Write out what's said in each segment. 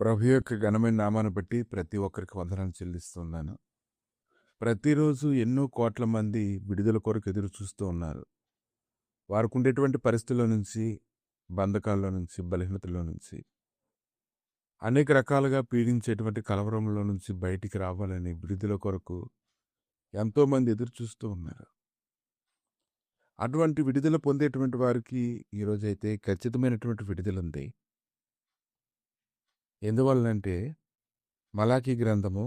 ప్రభు యొక్క ఘనమైన నామాన్ని బట్టి ప్రతి ఒక్కరికి వందనాలు చెల్లిస్తున్నాను. ప్రతిరోజు ఎన్నో కోట్ల మంది విడుదల కొరకు ఎదురు చూస్తూ ఉన్నారు. వారికి ఉండేటువంటి పరిస్థితుల్లో నుంచి, బంధకాల్లో నుంచి, బలహీనతల్లో నుంచి, అనేక రకాలుగా పీడించేటువంటి కలవరంలో నుంచి బయటికి రావాలని విడుదల కొరకు ఎంతోమంది ఎదురు చూస్తూ ఉన్నారు. అటువంటి విడుదల పొందేటువంటి వారికి ఈరోజైతే ఖచ్చితమైనటువంటి విడుదల ఉంది. ఎందువలనంటే మలాకీ గ్రంథము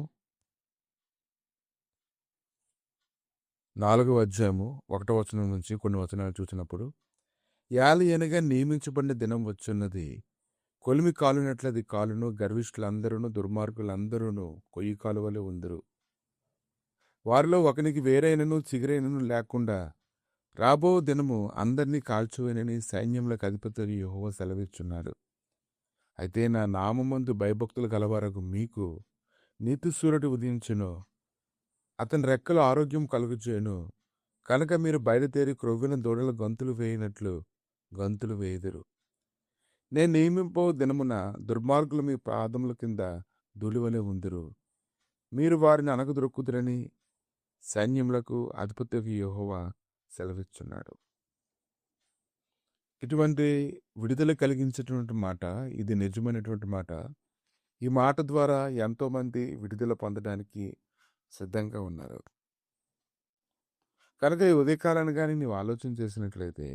4వ అధ్యాయము 1వ వచనం నుంచి కొన్ని వచనాలు చూసినప్పుడు, యాలయనగా నియమించబడిన దినం వచ్చున్నది, కొలిమి కాలునట్లది కాలును, గర్విష్ఠులందరూ దుర్మార్గులందరూ కొయ్యి కాలువలే ఉందరు. వారిలో ఒకనికి వేరైనను చిగురైనను లేకుండా రాబో దినము అందరినీ కాల్చువేనని సైన్యములకు అధిపతి యెహోవా సెలవిచ్చున్నాడు. అయితే నా నామమందు భయభక్తులు గలవారకు మీకు నీతి సూర్యుడు ఉదయించును, అతని రెక్కలు ఆరోగ్యం కలుగుచేయును. కనుక మీరు బయలుదేరి క్రొవ్విన దూడల గంతులు వేయినట్లు గంతులు వేయుదురు. నేను నియమింపో దినమున దుర్మార్గులు మీ పాదముల కింద ధూళివలె ఉందురు. మీరు వారిని అనగదొరుకుదురని సైన్యములకు అధిపతి యెహోవా సెలవిచ్చున్నాడు. ఇటువంటి విడుదల కలిగించేటువంటి మాట, ఇది నిజమైనటువంటి మాట. ఈ మాట ద్వారా ఎంతోమంది విడుదల పొందడానికి సిద్ధంగా ఉన్నారు. కనుక ఈ ఉదయకాలాన్ని కానీ నీవు ఆలోచన చేసినట్లయితే,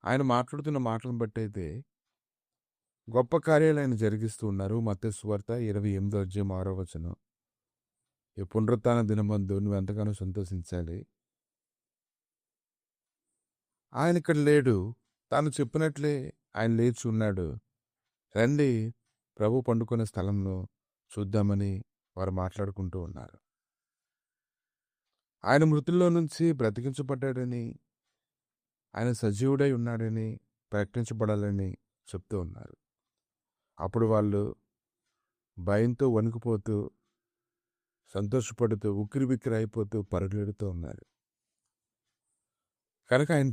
ఆయన మాట్లాడుతున్న మాటలను బట్టి అయితే గొప్ప కార్యాలు ఆయన జరిగిస్తూ ఉన్నారు. మత్తయి సువార్త 28వ అధ్యాయం 6వ వచనం. ఈ పునరుత్థాన దినమందు నువ్వు ఎంతగానో సంతోషించాలి. ఆయన ఇక్కడ లేడు, తాను చెప్పినట్లే ఆయన లేచి ఉన్నాడు. రండి ప్రభు పండుకునే స్థలంలో చూద్దామని వారు మాట్లాడుకుంటూ ఉన్నారు. ఆయన మృతుల్లో నుంచి బ్రతికించబడ్డాడని, ఆయన సజీవుడై ఉన్నాడని ప్రకటించబడాలని చెప్తూ ఉన్నారు. అప్పుడు వాళ్ళు భయంతో వణికిపోతూ, సంతోషపడుతూ, ఉక్కిరిబిక్కిరి అయిపోతూ పరుగులెడుతూ ఉన్నారు. కనుక ఆయన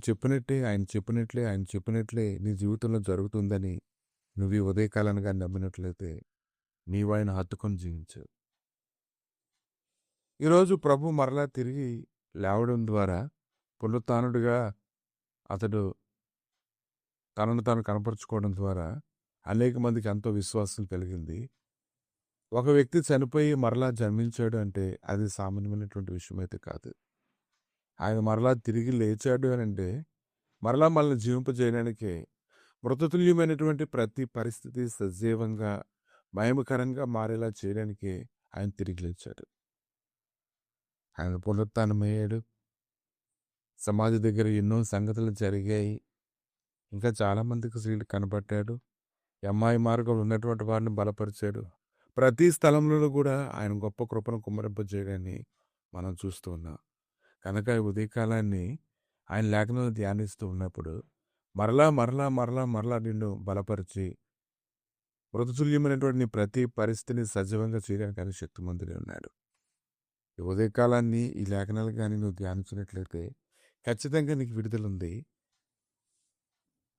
చెప్పినట్లే నీ జీవితంలో జరుగుతుందని నువ్వు ఈ ఉదయకాలానికి నమ్మినట్లయితే నీవు ఆయన హత్తుకొని జీవించు. ఈరోజు ప్రభు మరలా తిరిగి లేవడం ద్వారా, పునరుత్థానుడిగా అతడు తనను తాను కనపరుచుకోవడం ద్వారా అనేక మందికి ఎంతో విశ్వాసం కలిగింది. ఒక వ్యక్తి చనిపోయి మరలా జన్మించాడు అంటే అది సామాన్యమైనటువంటి విషయం అయితే కాదు. ఆయన మరలా తిరిగి లేచాడు అని అంటే మరలా మనల్ని జీవింపజేయడానికి, మృతతుల్యమైనటువంటి ప్రతి పరిస్థితి సజీవంగా మహిమకరంగా మారేలా చేయడానికి ఆయన తిరిగి లేచాడు. ఆయన పునరుత్థానమయ్యాడు. సమాధి దగ్గర ఎన్నో సంగతులు జరిగాయి. ఇంకా చాలామందికి స్త్రీలు కనబట్టాడు. అమ్మాయి మార్గంలో ఉన్నటువంటి వారిని బలపరిచాడు. ప్రతి స్థలంలో కూడా ఆయన గొప్ప కృపను కుమ్మరింపజేయడాన్ని మనం చూస్తూ ఉన్నాం. కనుక ఈ ఉదయకాలాన్ని ఆయన లేఖనాలు ధ్యానిస్తూ ఉన్నప్పుడు మరలా నిన్ను బలపరిచి మృతతుల్యమైనటువంటి నీ ప్రతి పరిస్థితిని సజీవంగా చేయడానికి ఆయన శక్తిమంతుడే ఉన్నాడు. ఈ ఉదయకాలాన్ని ఈ లేఖనాలు కానీ నువ్వు ధ్యానించినట్లయితే ఖచ్చితంగా నీకు విడుదల ఉంది.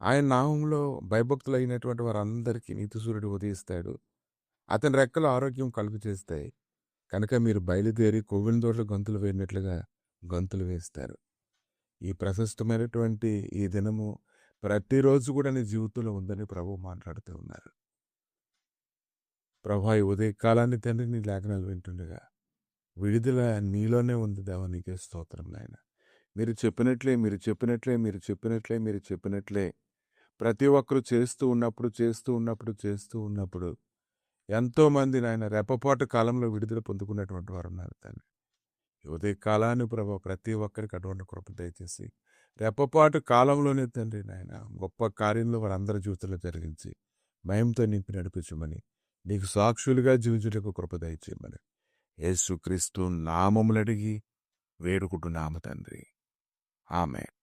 ఆయన నామంలో భయభక్తులు అయినటువంటి వారందరికీ నీతి సూర్యుడు ఉదయిస్తాడు. అతని రెక్కలు ఆరోగ్యం కలుగు చేస్తాయి. కనుక మీరు బయలుదేరి కొవ్విన దోటలు గంతులు వేయినట్లుగా గంతులు వేస్తారు. ఈ ప్రశస్తమైనటువంటి ఈ దినము ప్రతిరోజు కూడా నీ జీవితంలో ఉందని ప్రభు మాట్లాడుతూ ఉన్నారు. ప్రభు ఈ ఉదయకాలాన్ని తండ్రి నీ లేఖనాలు వింటుండగా విడుదల నీలోనే ఉంది దేవా, నీకే స్తోత్రం నాయన. మీరు చెప్పినట్లే ప్రతి ఒక్కరు చేస్తూ ఉన్నప్పుడు ఎంతోమంది నాయన రెప్పపాటు కాలంలో విడుదల పొందుకున్నటువంటి వారు ఉన్నారు తండ్రి. ఉదయ కాలాన్ని ప్రభు ప్రతి ఒక్కరికి అటువంటి కృప దయచేసి రెప్పపాటు కాలంలోనే తండ్రి నాయన గొప్ప కార్యంలో వారందరి జీవితంలో జరిగించి మహిమతో నింపి నడిపించమని, నీకు సాక్షులుగా జీవించుటకు కృప దయచేయమని యేసుక్రీస్తు నామములు అడిగి వేడుకుంటున్నాము తండ్రి. ఆమేన్.